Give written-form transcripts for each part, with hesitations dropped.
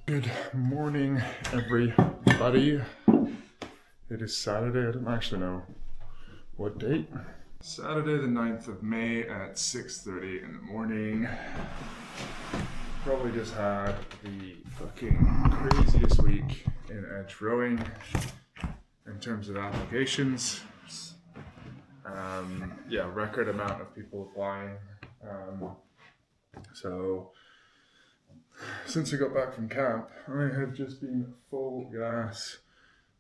Good morning, everybody. It is Saturday. I don't actually know what date. Saturday the 9th of May at 6:30 in the morning. Probably just had the fucking craziest week in edge rowing in terms of applications. Yeah, record amount of people applying. So since I got back from camp, I have just been full gas,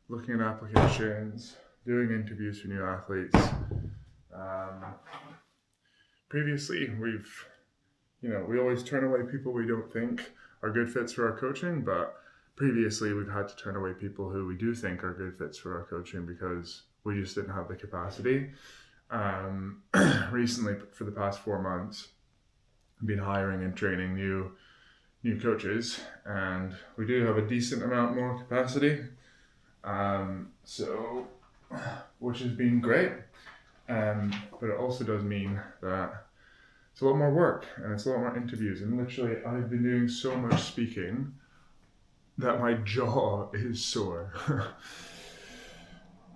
looking at applications, doing interviews for new athletes. Previously, we always turn away people we don't think are good fits for our coaching, but previously we've had to turn away people who we do think are good fits for our coaching because we just didn't have the capacity. Recently, for the past 4 months, I've been hiring and training new coaches, and we do have a decent amount more capacity, which has been great, but it also does mean that it's a lot more work and it's a lot more interviews, and literally I've been doing so much speaking that my jaw is sore.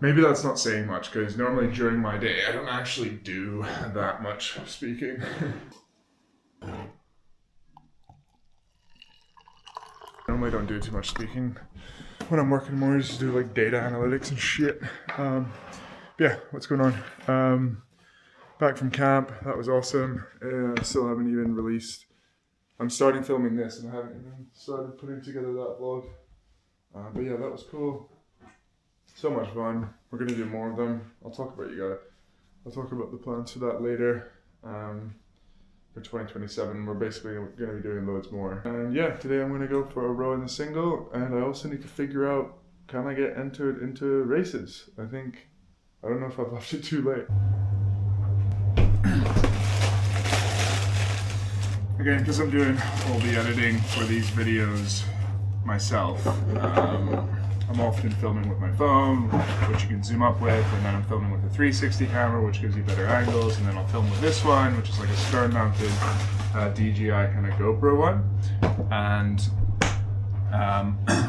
Maybe that's not saying much because normally during my day I don't actually do that much speaking. Normally don't do too much speaking. When I'm working more, I just do like data analytics and shit. Yeah, what's going on? Back from camp, that was awesome. Still haven't even released. I'm starting filming this and I haven't even started putting together that vlog. But yeah, that was cool. So much fun. We're gonna do more of them. I'll talk about the plans for that later. For 2027, we're basically going to be doing loads more. And yeah, today I'm going to go for a row in the single, and I also need to figure out, can I get entered into races? I don't know if I've left it too late. Again, because I'm doing all the editing for these videos myself, I'm often filming with my phone, which you can zoom up with, and then I'm filming with a 360 camera, which gives you better angles, and then I'll film with this one, which is like a stern-mounted DJI kind of GoPro one. And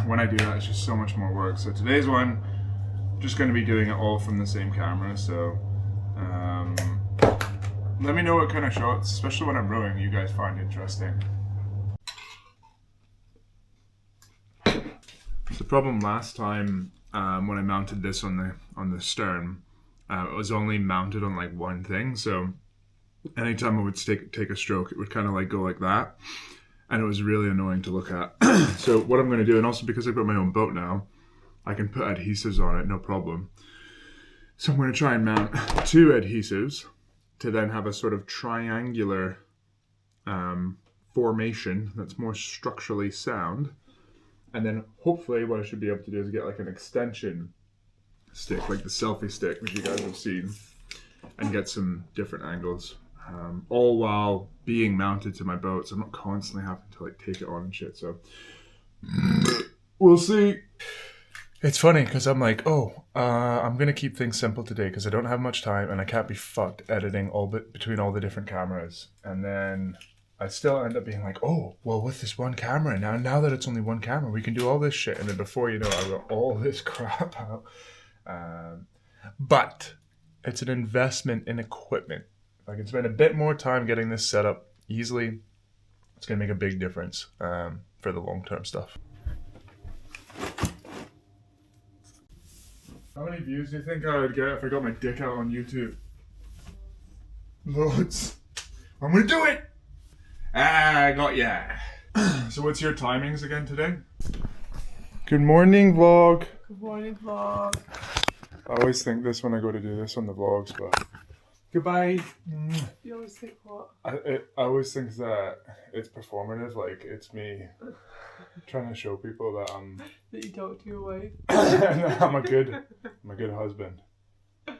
when I do that, it's just so much more work. So today's one, I'm just going to be doing it all from the same camera. So let me know what kind of shots, especially when I'm rowing, you guys find interesting. The problem last time when I mounted this on the stern, it was only mounted on like one thing. So anytime I would take a stroke, it would kind of like go like that, and it was really annoying to look at. So what I'm going to do, and also because I've got my own boat now, I can put adhesives on it, no problem. So I'm going to try and mount 2 adhesives to then have a sort of triangular formation that's more structurally sound. And then hopefully what I should be able to do is get like an extension stick, like the selfie stick that you guys have seen, and get some different angles, all while being mounted to my boat, so I'm not constantly having to like take it on and shit. So we'll see. It's funny because I'm like, I'm gonna keep things simple today because I don't have much time and I can't be fucked editing between all the different cameras, and then I still end up being like, with this one camera, now that it's only one camera, we can do all this shit. And then before you know it, I've got all this crap out. But it's an investment in equipment. If I can spend a bit more time getting this set up easily, it's going to make a big difference for the long-term stuff. How many views do you think I would get if I got my dick out on YouTube? Loads. I'm going to do it! I got ya. So what's your timings again today? Good morning, vlog. Good morning, vlog. I always think this when I go to do this on the vlogs, but goodbye. You always think what? I always think that it's performative, like it's me trying to show people that I'm that you talk to your wife. I'm a good husband.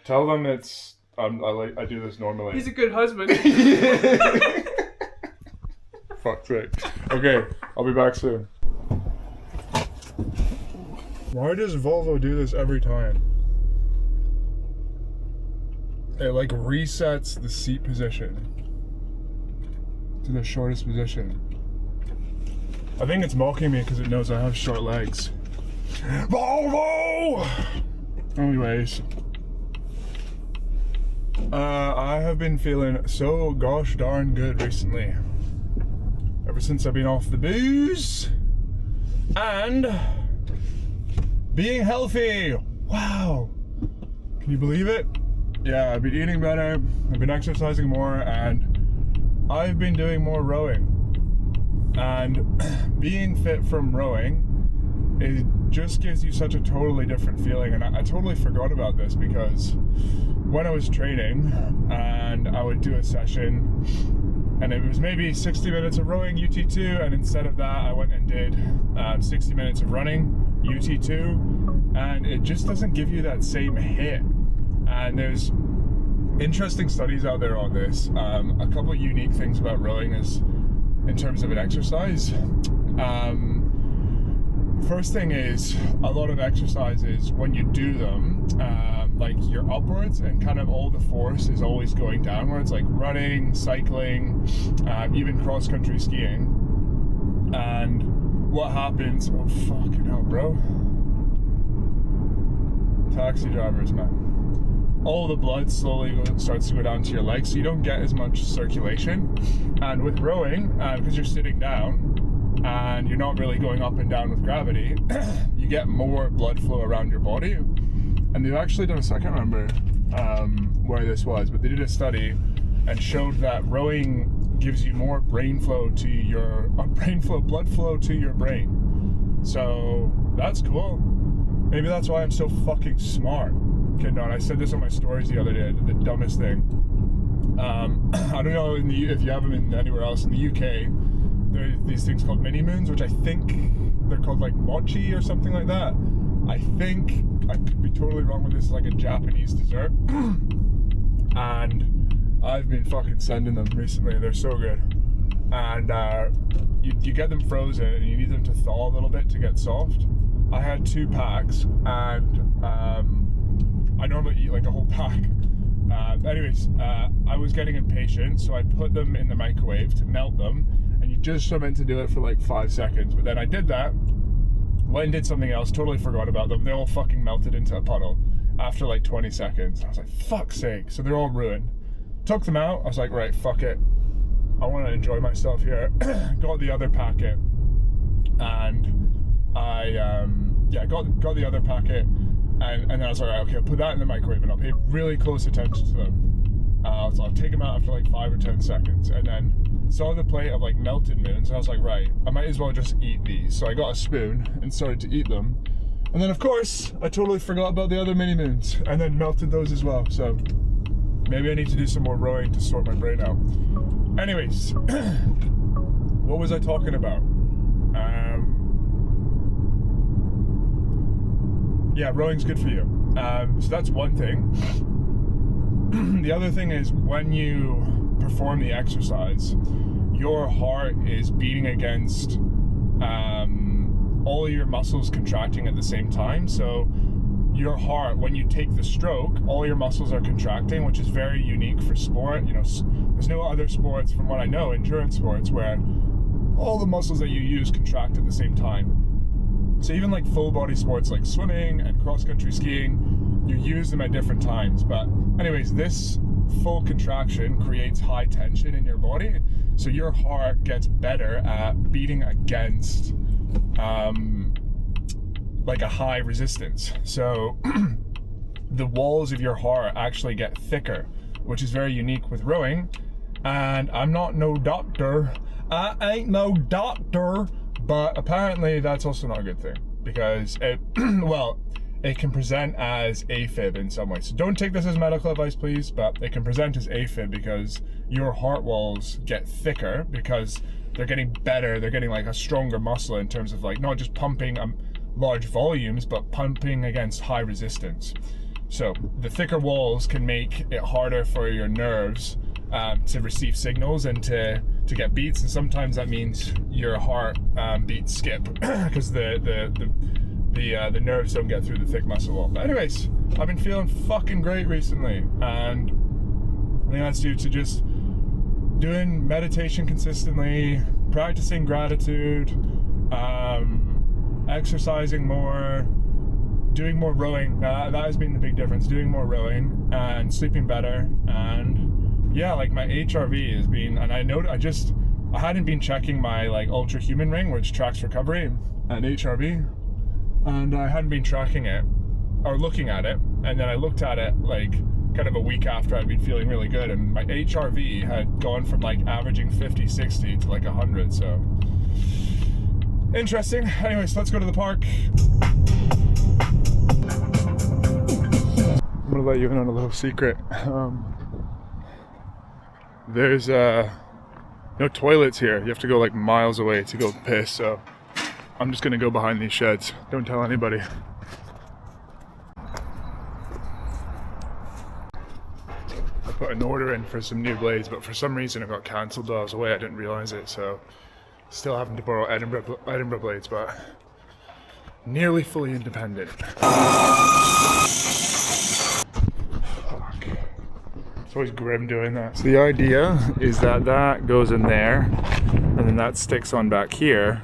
Tell them I do this normally. He's a good husband. Fuck's sake. Okay, I'll be back soon. Why does Volvo do this every time? It like resets the seat position to the shortest position. I think it's mocking me because it knows I have short legs. Volvo! Anyways. I have been feeling so gosh darn good recently. Ever since I've been off the booze. And being healthy. Wow. Can you believe it? Yeah, I've been eating better, I've been exercising more, and I've been doing more rowing. And being fit from rowing, it just gives you such a totally different feeling. And I totally forgot about this because when I was training and I would do a session and it was maybe 60 minutes of rowing, UT2, and instead of that I went and did 60 minutes of running, UT2, and it just doesn't give you that same hit. And there's interesting studies out there on this. A couple of unique things about rowing is in terms of an exercise. First thing is, a lot of exercises, when you do them, like you're upwards and kind of all the force is always going downwards, like running, cycling, even cross-country skiing. And what happens, oh fucking hell, bro. Taxi drivers, man. All the blood slowly starts to go down to your legs, so you don't get as much circulation. And with rowing, because you're sitting down and you're not really going up and down with gravity, you get more blood flow around your body. And they've actually done I can't remember where this was, but they did a study and showed that rowing gives you more blood flow to your brain. So that's cool. Maybe that's why I'm so fucking smart. Okay, no, and I said this on my stories the other day. I did the dumbest thing. I don't know if you have them in anywhere else in the UK. There are these things called mini moons, which I think they're called like mochi or something like that. I think, I could be totally wrong with this, it's like a Japanese dessert. And I've been fucking sending them recently. They're so good. And you get them frozen and you need them to thaw a little bit to get soft. I had 2 packs and I normally eat like a whole pack. I was getting impatient, so I put them in the microwave to melt them, and you just are meant to do it for like 5 seconds. But then I did that, went and did something else, totally forgot about them. They all fucking melted into a puddle after like 20 seconds. I was like, fuck's sake. So they're all ruined. Took them out. I was like, right, fuck it. I want to enjoy myself here. Got the other packet, and I got the other packet. And then I was like, right, okay, I'll put that in the microwave and I'll pay really close attention to them. So I'll take them out after like 5 or 10 seconds, and then saw the plate of like melted moons, and I was like, right, I might as well just eat these. So I got a spoon and started to eat them. And then of course, I totally forgot about the other mini moons and then melted those as well. So maybe I need to do some more rowing to sort my brain out. Anyways, what was I talking about? Yeah, rowing's good for you. So that's one thing. The other thing is when you perform the exercise, your heart is beating against all of your muscles contracting at the same time. So your heart, when you take the stroke, all your muscles are contracting, which is very unique for sport. You know, there's no other sports, from what I know, endurance sports, where all the muscles that you use contract at the same time. So even like full body sports like swimming and cross-country skiing, you use them at different times. But anyways, this full contraction creates high tension in your body. So your heart gets better at beating against like a high resistance. So the walls of your heart actually get thicker, which is very unique with rowing. And I'm not no doctor. I ain't no doctor. But apparently that's also not a good thing, because it, well, it can present as AFib in some ways. So don't take this as medical advice, please, but it can present as AFib because your heart walls get thicker because they're getting better. They're getting like a stronger muscle in terms of like not just pumping large volumes, but pumping against high resistance. So the thicker walls can make it harder for your nerves to receive signals and to get beats, and sometimes that means your heart beats skip because the nerves don't get through the thick muscle wall. But anyways, I've been feeling fucking great recently, and I think that's due to just doing meditation consistently, practicing gratitude, exercising more, doing more rowing. That has been the big difference. Doing more rowing and sleeping better. And yeah, like my HRV has been, and I hadn't been checking my like ultra human ring, which tracks recovery and HRV, and I hadn't been tracking it or looking at it. And then I looked at it like kind of a week after I'd been feeling really good, and my HRV had gone from like averaging 50, 60 to like 100. So interesting. Anyways, let's go to the park. I'm gonna let you in on a little secret. There's no toilets here. You have to go like miles away to go piss, so I'm just gonna go behind these sheds. Don't tell anybody. I put an order in for some new blades, but for some reason it got cancelled while I was away. I didn't realize it, so still having to borrow Edinburgh blades, but nearly fully independent. It's always grim doing that. So the idea is that that goes in there, and then that sticks on back here,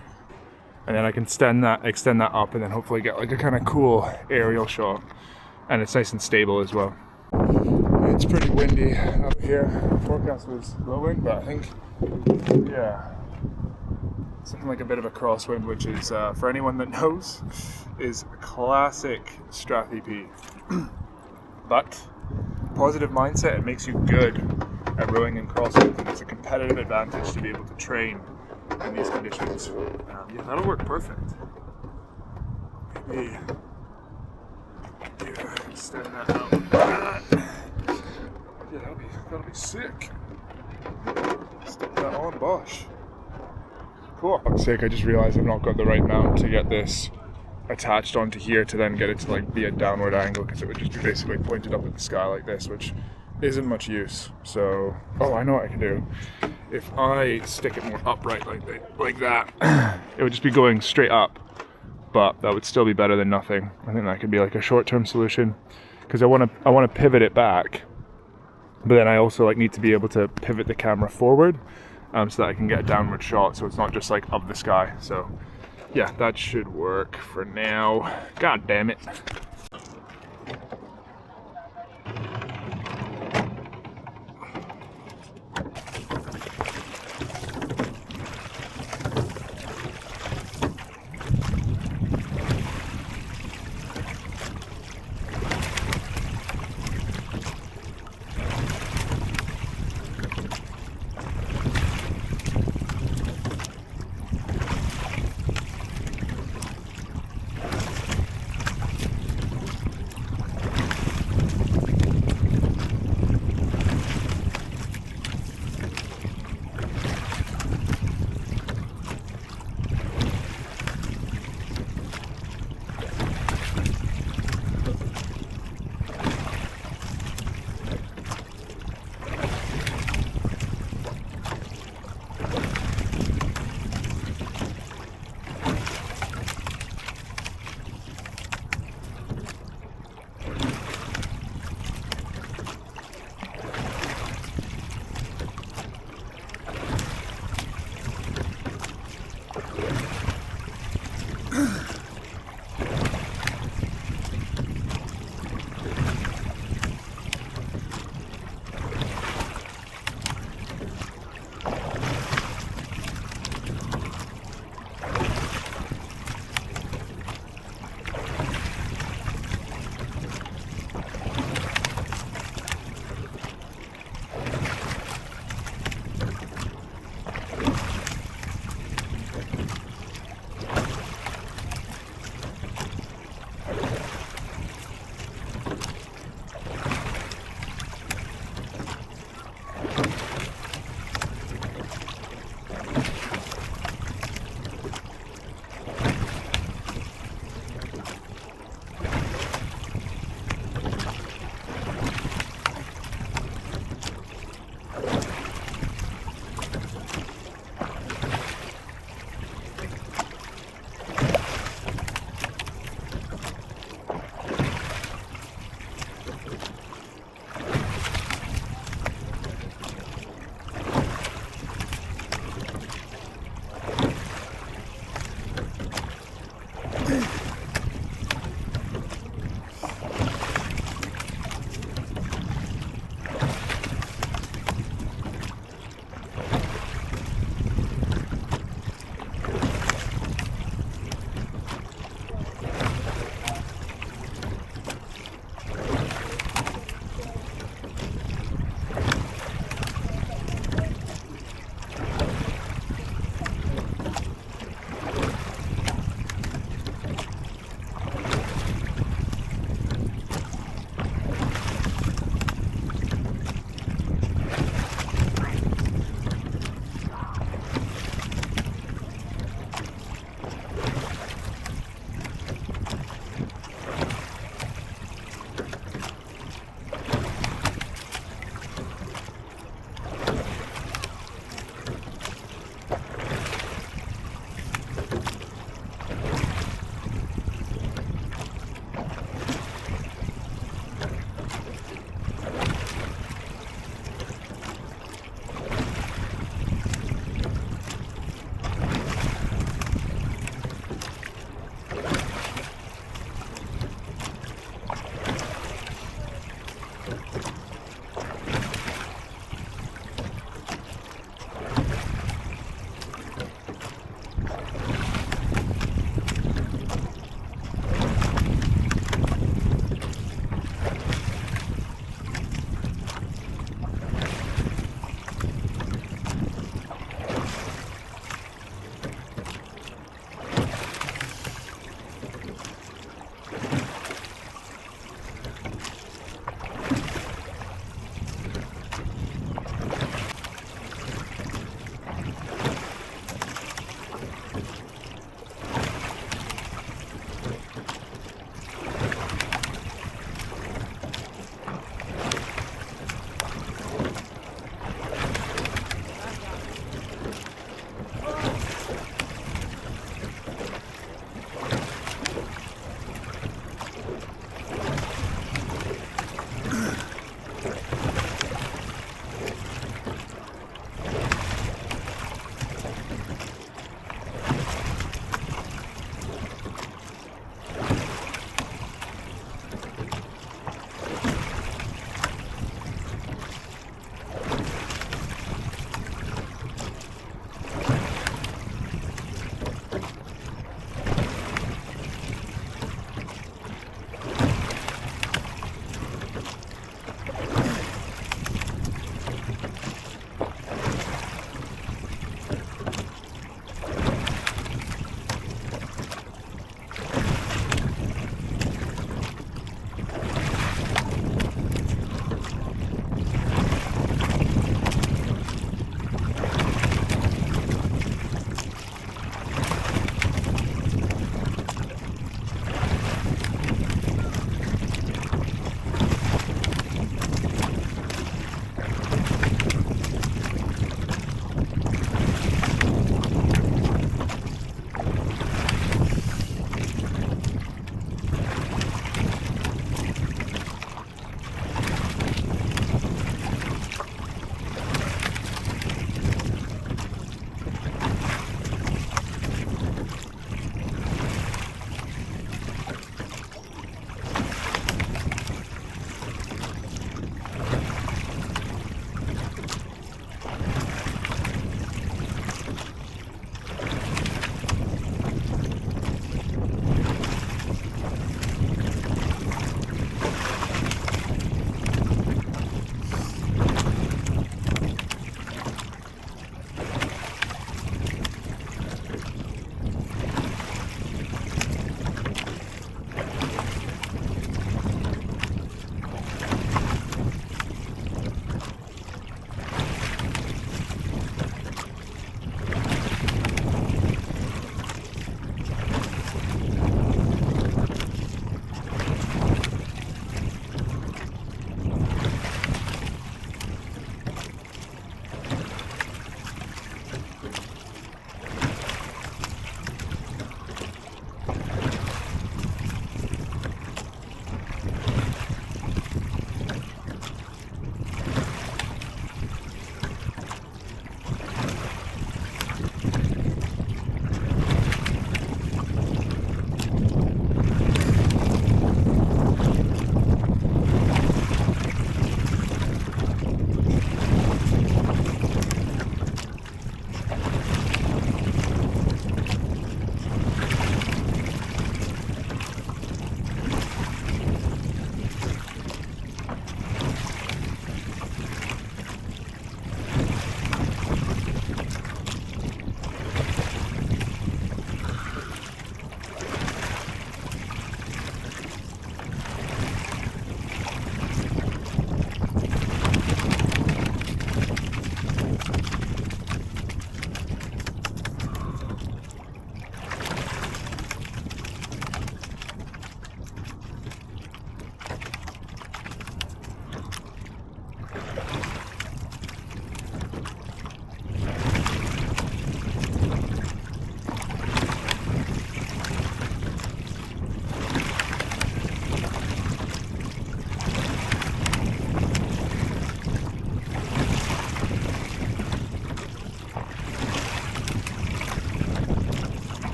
and then I can extend that up, and then hopefully get like a kind of cool aerial shot. And it's nice and stable as well. It's pretty windy out here. Forecast was low wind, but I think, yeah, something like a bit of a crosswind, which is, for anyone that knows, is classic Strath EP. But positive mindset, it makes you good at rowing in crosswind, and it's a competitive advantage to be able to train in these conditions. Yeah, that'll work perfect. Maybe extend that out like that. Yeah, that'll be sick. Stick that on, bosh. Cool. For fuck's sake, I just realized I've not got the right mount to get this attached onto here to then get it to like be a downward angle, because it would just be basically pointed up at the sky like this, which isn't much use. So, oh, I know what I can do. If I stick it more upright like that, it would just be going straight up, but that would still be better than nothing. I think that could be like a short-term solution, because I want to pivot it back, but then I also like need to be able to pivot the camera forward, so that I can get a downward shot, so it's not just like up the sky. So yeah, that should work for now. God damn it.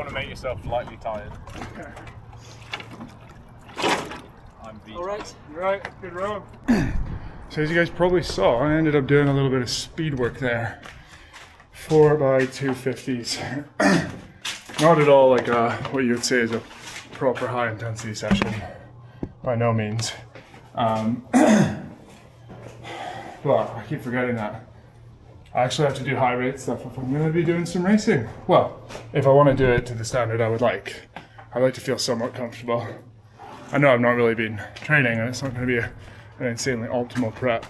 want to make yourself lightly tired. Okay. I'm beat. Alright. Right, good road. So as you guys probably saw, I ended up doing a little bit of speed work there. 4x250s. Not at all like what you would say is a proper high intensity session. By no means. Well, I keep forgetting that. I actually have to do high rate stuff if I'm going to be doing some racing. Well, if I want to do it to the standard I would like. I like to feel somewhat comfortable. I know I've not really been training and it's not going to be an insanely optimal prep.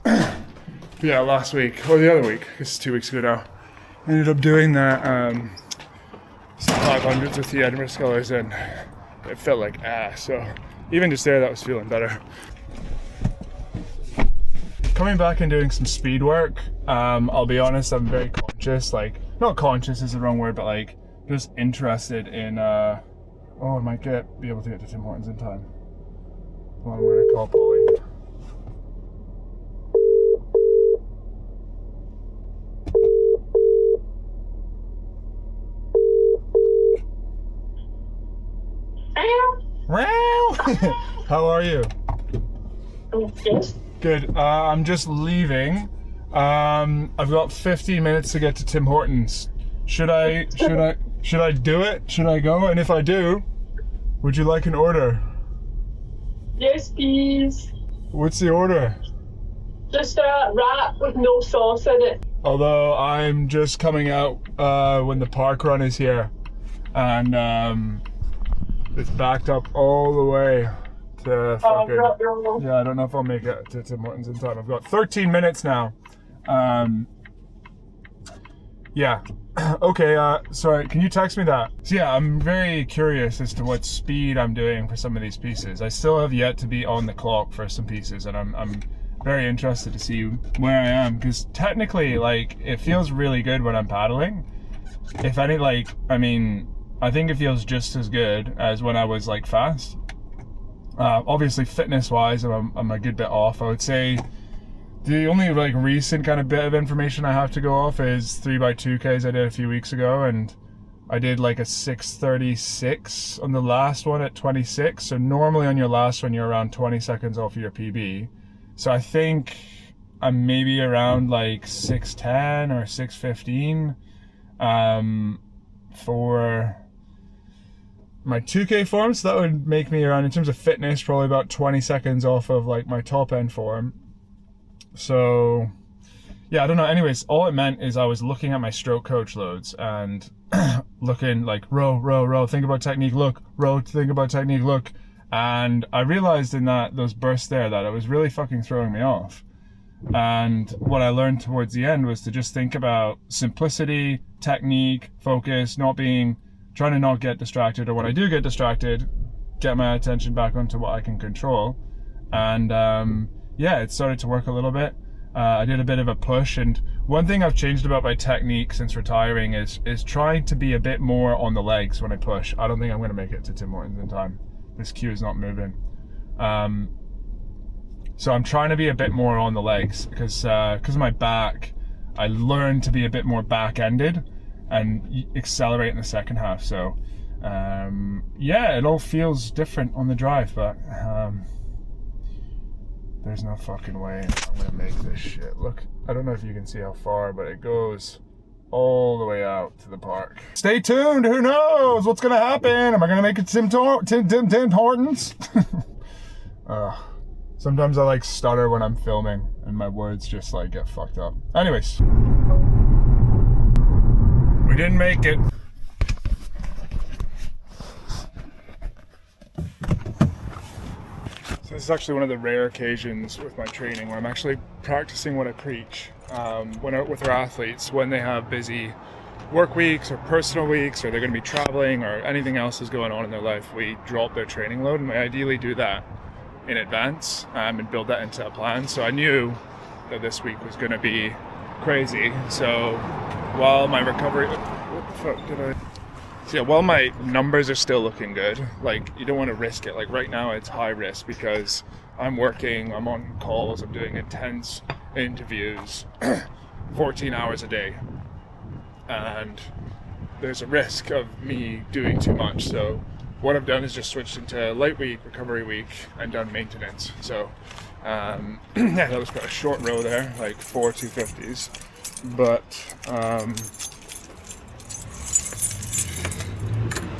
But yeah, last week, or the other week, I guess 2 weeks ago now, I ended up doing that 500s with the Edinburgh Scullers and it felt like ass. So even just there, that was feeling better. Coming back and doing some speed work, I'll be honest, I'm very conscious, like, not conscious is the wrong word, but like, just interested in, oh, I might be able to get to Tim Hortons in time. Well, I'm gonna call Polly. How are you? Good. Good. I'm just leaving. I've got 15 minutes to get to Tim Hortons. Should I do it? Should I go? And if I do, would you like an order? Yes, please. What's the order? Just a wrap with no sauce in it. Although I'm just coming out when the park run is here, and it's backed up all the way to fucking. Yeah, I don't know if I'll make it to Tim Hortons in time. I've got 13 minutes now. Yeah. Okay, sorry, can you text me that? So yeah, I'm very curious as to what speed I'm doing for some of these pieces. I still have yet to be on the clock for some pieces, and I'm very interested to see where I am, because technically, like, it feels really good when I'm paddling. If any, like, I mean, I think it feels just as good as when I was, like, fast. Obviously, fitness-wise, I'm a good bit off. I would say the only, like, recent kind of bit of information I have to go off is 3x2Ks I did a few weeks ago, and I did, like, a 6:36 on the last one at 26. So normally on your last one, you're around 20 seconds off of your PB. So I think I'm maybe around, like, 6:10 or 6:15 for my 2K form. So that would make me around, in terms of fitness, probably about 20 seconds off of, like, my top end form. So yeah, I don't know. Anyways, all it meant is I was looking at my stroke coach loads and looking like row, think about technique, look, row, think about technique, look. And I realized in those bursts there that it was really fucking throwing me off. And what I learned towards the end was to just think about simplicity, technique, focus, trying to not get distracted, or when I do get distracted, get my attention back onto what I can control. And yeah, it started to work a little bit. I did a bit of a push, and one thing I've changed about my technique since retiring is trying to be a bit more on the legs when I push. I don't think I'm going to make it to Tim Hortons in time. This queue is not moving. So I'm trying to be a bit more on the legs because of my back, I learned to be a bit more back-ended and accelerate in the second half. So yeah, it all feels different on the drive, but there's no fucking way I'm gonna make this shit. Look, I don't know if you can see how far, but it goes all the way out to the park. Stay tuned, who knows what's gonna happen? Am I gonna make it to Tim Hortons? Sometimes I like stutter when I'm filming and my words just like get fucked up. Anyways, we didn't make it. So this is actually one of the rare occasions with my training where I'm actually practicing what I preach. With our athletes, when they have busy work weeks or personal weeks, or they're going to be traveling or anything else is going on in their life, we drop their training load, and we ideally do that in advance and build that into a plan. So I knew that this week was going to be crazy. So while my recovery, what the fuck did I? So yeah, while my numbers are still looking good, like, you don't want to risk it. Like right now it's high risk because I'm working, I'm on calls, I'm doing intense interviews 14 hours a day. and there's a risk of me doing too much. So what I've done is just switched into light week, recovery week, and done maintenance. So yeah, that was quite a short row there, like 4 250s, but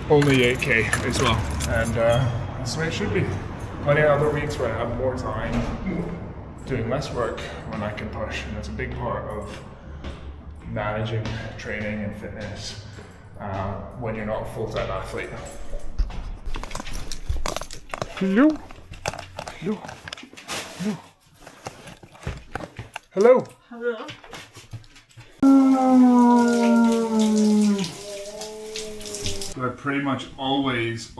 only 8K as well, and that's the way it should be. Plenty of other weeks where I have more time doing less work when I can push, and that's a big part of managing training and fitness when you're not a full-time athlete. Hello? Hello? Hello? Hello? Hello. I pretty much always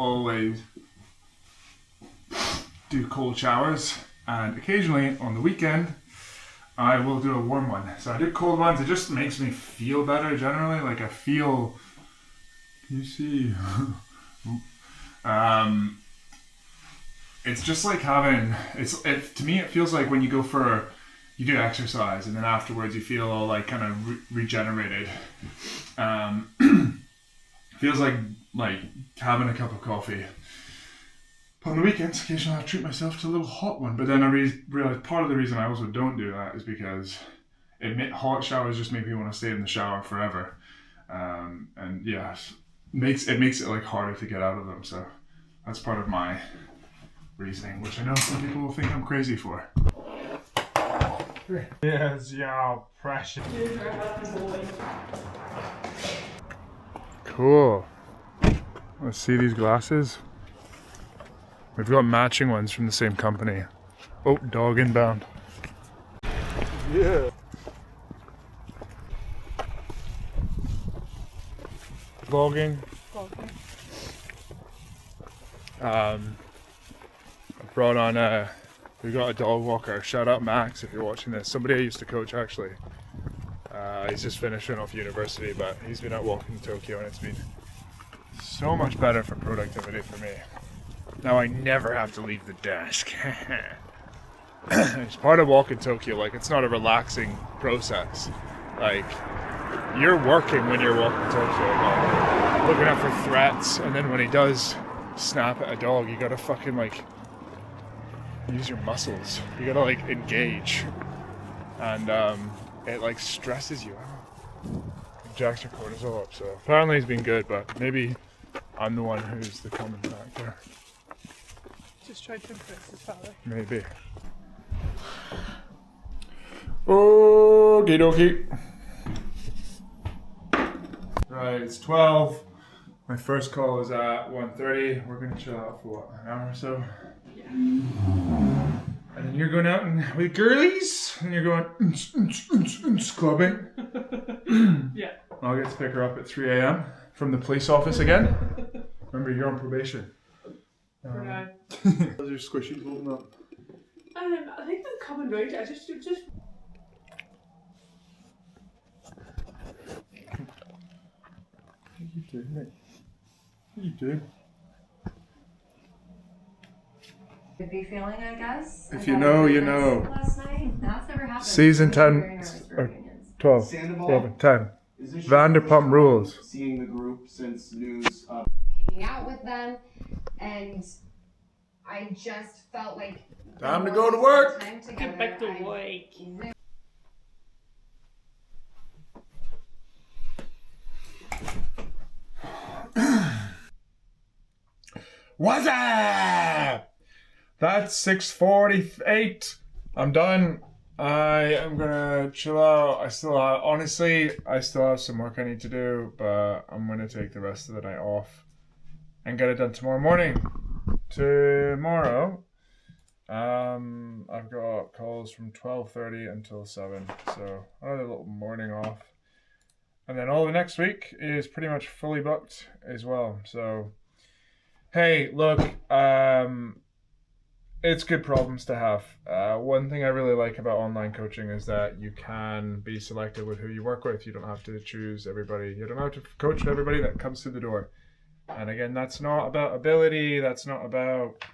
do cold showers, and occasionally on the weekend I will do a warm one. So I do cold ones. It just makes me feel better generally. Like I feel, can you see? It's just like having, to me it feels like when you go for, you do exercise and then afterwards you feel all like kind of regenerated. Feels like having a cup of coffee. But on the weekends, occasionally I treat myself to a little hot one. But then I realize part of the reason I also don't do that is because hot showers just make me want to stay in the shower forever. And yeah, it makes it like harder to get out of them. So that's part of my reasoning, which I know some people will think I'm crazy for. Yes, y'all precious. Cool. Let's see these glasses. We've got matching ones from the same company. Oh, dog inbound. Yeah. Vlogging. I brought on we got a dog walker. Shout out Max if you're watching this. Somebody I used to coach actually. He's just finishing off university, but he's been out walking in Tokyo and it's been so much better for productivity for me. Now I never have to leave the desk. It's part of walking Tokyo. Like, it's not a relaxing process. Like, you're working when you're walking Tokyo, like, looking out for threats, and then when he does snap at a dog, you gotta fucking like use your muscles. You gotta like engage, and it like stresses you out. It jacks your cortisol up. So apparently he's been good, but maybe I'm the one who's the common factor. Just tried to impress the fella. Maybe. Okie dokie. Right, it's 12. My first call is at 1:30. We're gonna chill out for what, an hour or so? Yeah. And then you're going out with girlies, and you're going clubbing. Yeah. I'll get to pick her up at 3 a.m. from the police office again. Remember, you're on probation. For now. How's your squishies holding up? I think they're coming right. I just. What are you doing, mate? What are you doing? Could be feeling, I guess. If I you got know, a you nice know. Last night. That's never happened. Season I'm 10, very nervous for or opinions. 12, Sandoval, 11, 10. is this your Vanderpump first time Rules. Seeing the group since news of hanging out with them, and I just felt like Time to go to work. time together, Get back to I work. What's up? That's 6:48. I'm done. I am gonna chill out. I still have some work I need to do, but I'm gonna take the rest of the night off and get it done tomorrow morning. Tomorrow, I've got calls from 12:30 until 7, so another little morning off. And then all the next week is pretty much fully booked as well. So, hey, look, it's good problems to have. One thing I really like about online coaching is that you can be selective with who you work with. You don't have to choose everybody. You don't have to coach everybody that comes through the door. And again, that's not about ability. That's not about,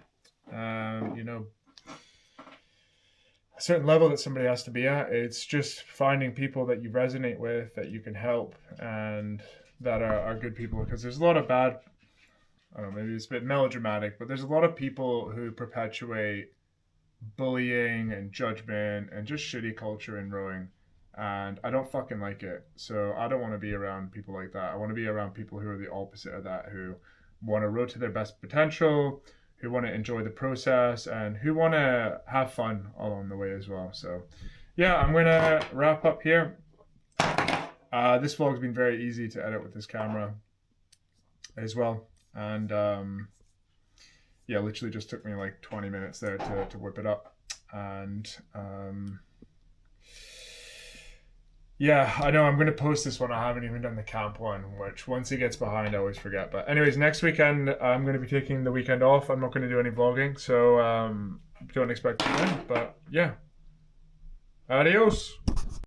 certain level that somebody has to be at. It's just finding people that you resonate with, that you can help, and that are good people. Because there's a lot of bad, I don't know, maybe it's a bit melodramatic, but there's a lot of people who perpetuate bullying and judgment and just shitty culture in rowing. And I don't fucking like it. So I don't want to be around people like that. I want to be around people who are the opposite of that, who want to row to their best potential, who want to enjoy the process, and who want to have fun along the way as well. So yeah, I'm going to wrap up here. This vlog's been very easy to edit with this camera as well. And yeah, literally just took me like 20 minutes there to whip it up. And yeah, I know I'm going to post this one. I haven't even done the camp one, which once it gets behind, I always forget. But anyways, next weekend, I'm going to be taking the weekend off. I'm not going to do any vlogging, so don't expect to win. But yeah, adios.